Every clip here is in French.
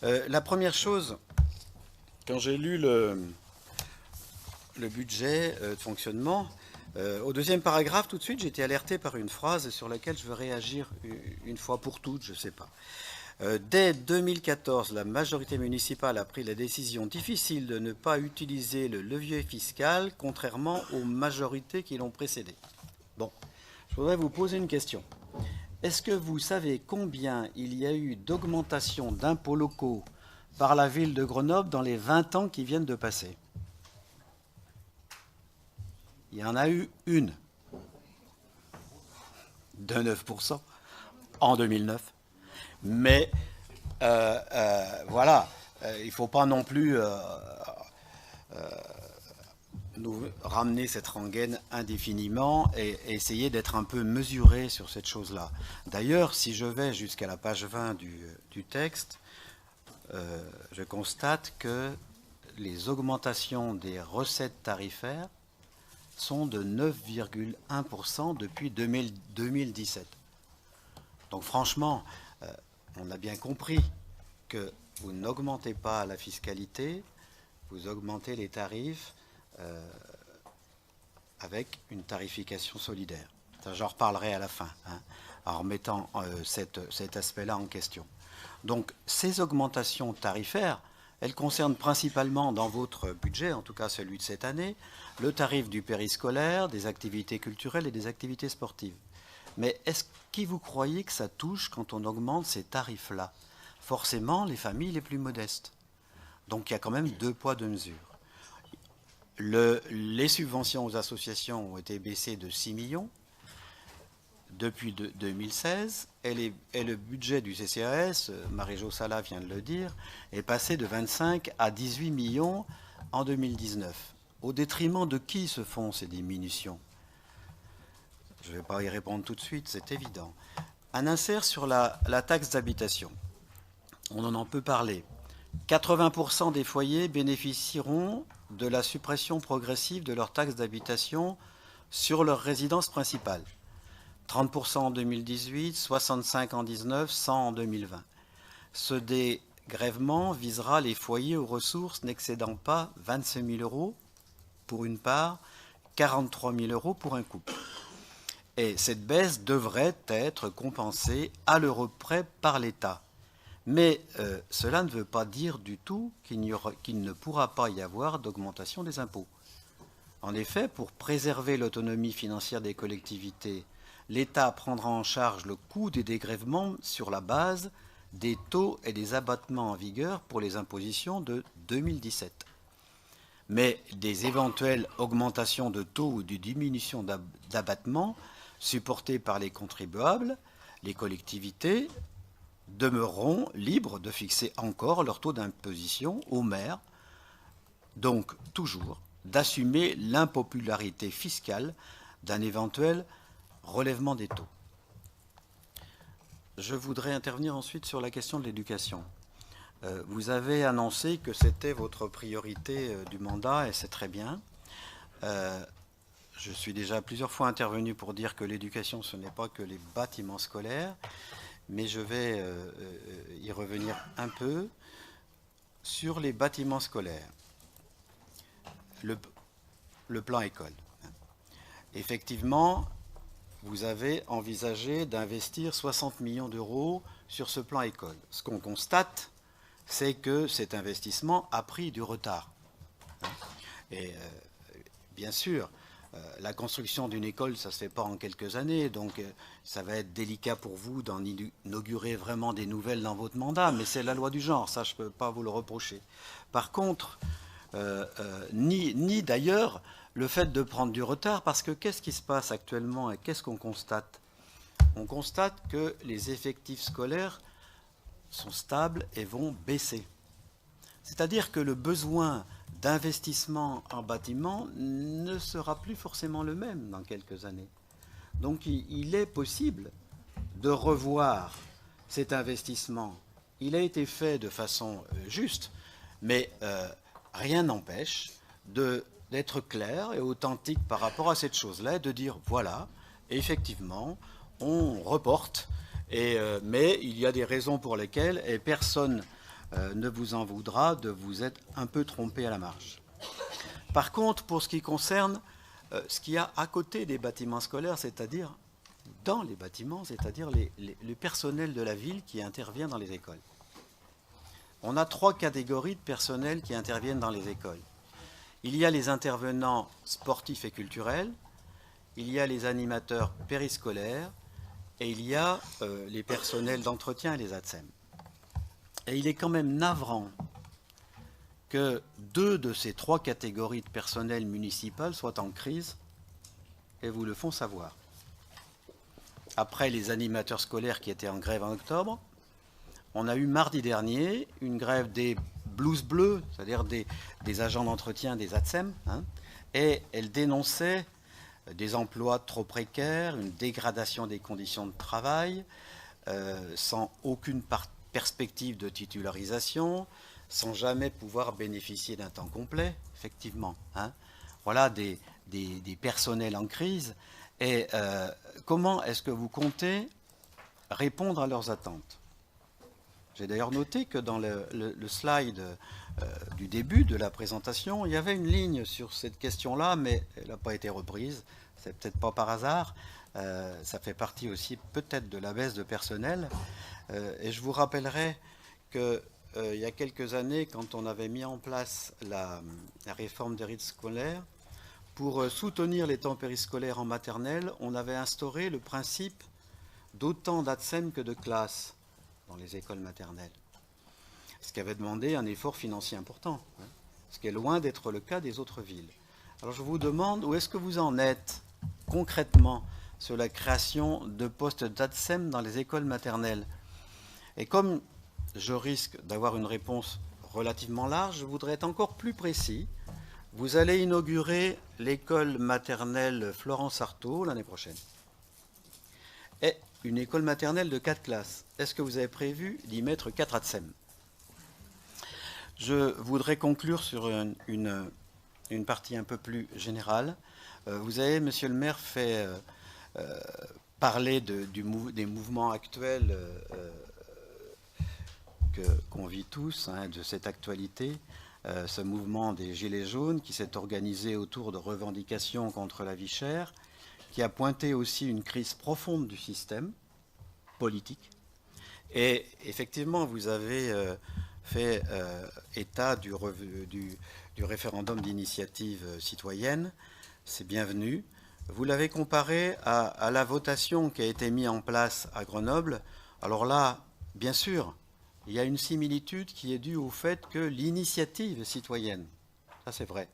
La première chose, quand j'ai lu le budget de fonctionnement, au deuxième paragraphe, tout de suite, j'ai été alerté par une phrase sur laquelle je veux réagir une fois pour toutes, je ne sais pas. Dès 2014, la majorité municipale a pris la décision difficile de ne pas utiliser le levier fiscal, contrairement aux majorités qui l'ont précédé. Bon, je voudrais vous poser une question. Est-ce que vous savez combien il y a eu d'augmentation d'impôts locaux par la ville de Grenoble dans les 20 ans qui viennent de passer? Il y en a eu une de 9% en 2009. Mais voilà, il ne faut pas non plus nous ramener cette rengaine indéfiniment et essayer d'être un peu mesuré sur cette chose-là. D'ailleurs, si je vais jusqu'à la page 20 du texte, je constate que les augmentations des recettes tarifaires sont de 9,1% depuis 2017. Donc franchement, on a bien compris que vous n'augmentez pas la fiscalité, vous augmentez les tarifs avec une tarification solidaire. Ça, j'en reparlerai à la fin, hein, en remettant cet aspect-là en question. Donc ces augmentations tarifaires, elles concernent principalement dans votre budget, en tout cas celui de cette année, le tarif du périscolaire, des activités culturelles et des activités sportives. Mais est-ce que vous croyez que ça touche quand on augmente ces tarifs-là? Forcément, les familles les plus modestes. Donc il y a quand même deux poids, deux mesures. Les subventions aux associations ont été baissées de 6 millions depuis 2016 et le budget du CCAS, Marie-Jo Sala vient de le dire, est passé de 25 à 18 millions en 2019. Au détriment de qui se font ces diminutions? Je ne vais pas y répondre tout de suite, c'est évident. Un insert sur la taxe d'habitation. On en peut parler. 80% des foyers bénéficieront de la suppression progressive de leur taxe d'habitation sur leur résidence principale. 30% en 2018, 65% en 2019, 100% en 2020. Ce dégrèvement visera les foyers aux ressources n'excédant pas 25 000 euros pour une part, 43 000 euros pour un couple. Et cette baisse devrait être compensée à l'euro près par l'État. Mais cela ne veut pas dire du tout qu'il ne pourra pas y avoir d'augmentation des impôts. En effet, pour préserver l'autonomie financière des collectivités, l'État prendra en charge le coût des dégrèvements sur la base des taux et des abattements en vigueur pour les impositions de 2017. Mais des éventuelles augmentations de taux ou de diminution d'abattements supportées par les contribuables, les collectivités demeureront libres de fixer encore leur taux d'imposition aux maires, donc toujours d'assumer l'impopularité fiscale d'un éventuel relèvement des taux. Je voudrais intervenir ensuite sur la question de l'éducation. Vous avez annoncé que c'était votre priorité du mandat et c'est très bien. Je suis déjà plusieurs fois intervenu pour dire que l'éducation, ce n'est pas que les bâtiments scolaires, mais je vais y revenir un peu sur les bâtiments scolaires. Le plan école. Effectivement, vous avez envisagé d'investir 60 millions d'euros sur ce plan école. Ce qu'on constate, c'est que cet investissement a pris du retard. Et bien sûr, la construction d'une école, ça ne se fait pas en quelques années, donc ça va être délicat pour vous d'en inaugurer vraiment des nouvelles dans votre mandat, mais c'est la loi du genre, ça je ne peux pas vous le reprocher. Par contre, ni d'ailleurs le fait de prendre du retard, parce que qu'est-ce qui se passe actuellement et qu'est-ce qu'on constate? On constate que les effectifs scolaires sont stables et vont baisser. C'est-à-dire que le besoin d'investissement en bâtiment ne sera plus forcément le même dans quelques années. Donc il est possible de revoir cet investissement. Il a été fait de façon juste, mais rien n'empêche d'être clair et authentique par rapport à cette chose-là, et de dire voilà, effectivement, on reporte, mais il y a des raisons pour lesquelles, et personne ne vous en voudra de vous être un peu trompé à la marge. Par contre, pour ce qui concerne ce qu'il y a à côté des bâtiments scolaires, c'est-à-dire dans les bâtiments, c'est-à-dire le personnel de la ville qui intervient dans les écoles. On a 3 catégories de personnel qui interviennent dans les écoles. Il y a les intervenants sportifs et culturels, il y a les animateurs périscolaires et il y a les personnels d'entretien et les ATSEM. Et il est quand même navrant que 2 de ces 3 catégories de personnel municipal soient en crise et vous le font savoir. Après les animateurs scolaires qui étaient en grève en octobre, on a eu mardi dernier une grève des blouses bleues, c'est-à-dire des agents d'entretien des ATSEM, et elles dénonçaient des emplois trop précaires, une dégradation des conditions de travail, sans aucune perspective de titularisation, sans jamais pouvoir bénéficier d'un temps complet, effectivement. Voilà des personnels en crise. Et comment est-ce que vous comptez répondre à leurs attentes? J'ai d'ailleurs noté que dans le slide du début de la présentation, il y avait une ligne sur cette question-là, mais elle n'a pas été reprise. C'est peut-être pas par hasard. Ça fait partie aussi peut-être de la baisse de personnel. Et je vous rappellerai qu'il y a quelques années, quand on avait mis en place la réforme des rites scolaires, pour soutenir les temps périscolaires en maternelle, on avait instauré le principe d'autant d'ATSEM que de classes dans les écoles maternelles. Ce qui avait demandé un effort financier important, ce qui est loin d'être le cas des autres villes. Alors je vous demande, où est-ce que vous en êtes concrètement sur la création de postes d'ATSEM dans les écoles maternelles? Et comme je risque d'avoir une réponse relativement large, je voudrais être encore plus précis. Vous allez inaugurer l'école maternelle Florence Artaud l'année prochaine. Et une école maternelle de 4 classes. Est-ce que vous avez prévu d'y mettre 4 ATSEM? Je voudrais conclure sur une partie un peu plus générale. Vous avez, monsieur le maire, fait parler des mouvements actuels qu'on vit tous, de cette actualité. Ce mouvement des Gilets jaunes qui s'est organisé autour de revendications contre la vie chère, qui a pointé aussi une crise profonde du système politique. Et effectivement, vous avez fait état du référendum d'initiative citoyenne. C'est bienvenu. Vous l'avez comparé à la votation qui a été mise en place à Grenoble. Alors là, bien sûr, il y a une similitude qui est due au fait que l'initiative est citoyenne. Ça, c'est vrai.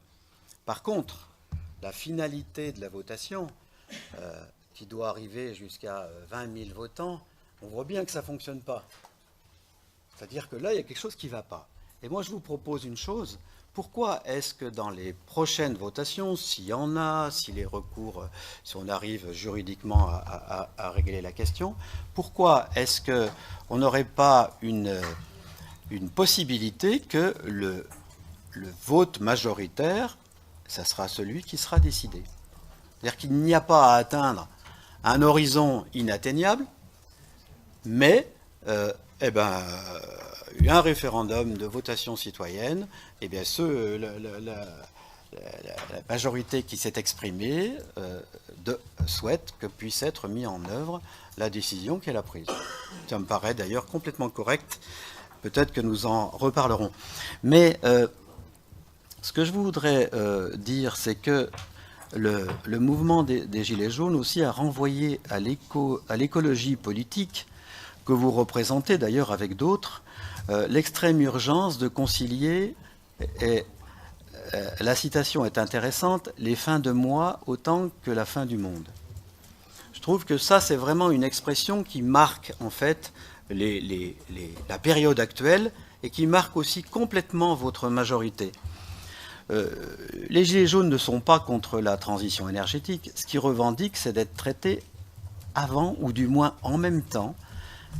Par contre, la finalité de la votation, qui doit arriver jusqu'à 20 000 votants, on voit bien que ça ne fonctionne pas. C'est-à-dire que là, il y a quelque chose qui ne va pas. Et moi, je vous propose une chose. Pourquoi est-ce que dans les prochaines votations, s'il y en a, si les recours, si on arrive juridiquement à régler la question, pourquoi est-ce qu'on n'aurait pas une possibilité que le vote majoritaire, ça sera celui qui sera décidé? C'est-à-dire qu'il n'y a pas à atteindre un horizon inatteignable, mais un référendum de votation citoyenne, eh bien la majorité qui s'est exprimée souhaite que puisse être mise en œuvre la décision qu'elle a prise. Ça me paraît d'ailleurs complètement correct. Peut-être que nous en reparlerons. Mais ce que je voudrais dire, c'est que le mouvement des Gilets jaunes aussi a renvoyé à l'écologie politique que vous représentez d'ailleurs avec d'autres, l'extrême urgence de concilier, et la citation est intéressante, les fins de mois autant que la fin du monde. Je trouve que ça, c'est vraiment une expression qui marque en fait la période actuelle et qui marque aussi complètement votre majorité. Les Gilets jaunes ne sont pas contre la transition énergétique. Ce qu'ils revendiquent, c'est d'être traités avant, ou du moins en même temps,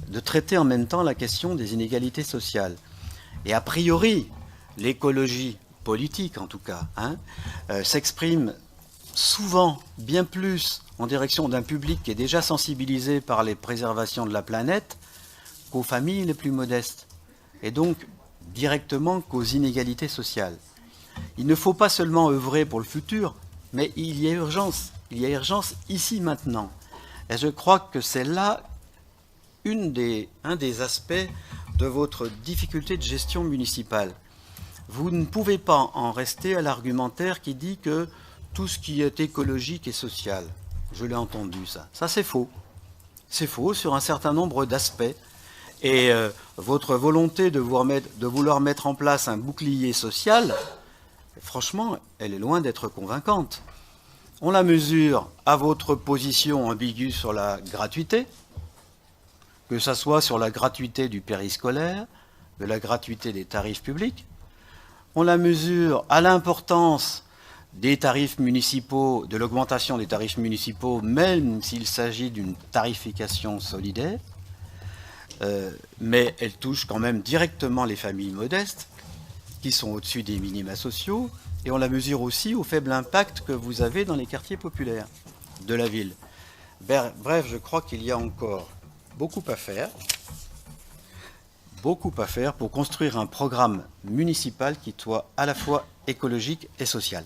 de traiter en même temps la question des inégalités sociales. Et a priori, l'écologie politique, en tout cas, s'exprime souvent bien plus en direction d'un public qui est déjà sensibilisé par les préservations de la planète qu'aux familles les plus modestes. Et donc, directement qu'aux inégalités sociales. Il ne faut pas seulement œuvrer pour le futur, mais il y a urgence. Il y a urgence ici, maintenant. Et je crois que c'est là un des aspects de votre difficulté de gestion municipale. Vous ne pouvez pas en rester à l'argumentaire qui dit que tout ce qui est écologique est social. Je l'ai entendu, ça. Ça, c'est faux. C'est faux sur un certain nombre d'aspects. Et votre volonté de vouloir mettre en place un bouclier social, franchement, elle est loin d'être convaincante. On la mesure à votre position ambiguë sur la gratuité, que ce soit sur la gratuité du périscolaire, de la gratuité des tarifs publics. On la mesure à l'importance des tarifs municipaux, de l'augmentation des tarifs municipaux, même s'il s'agit d'une tarification solidaire. Mais elle touche quand même directement les familles modestes, qui sont au-dessus des minima sociaux, et on la mesure aussi au faible impact que vous avez dans les quartiers populaires de la ville. Bref, je crois qu'il y a encore beaucoup à faire pour construire un programme municipal qui soit à la fois écologique et social.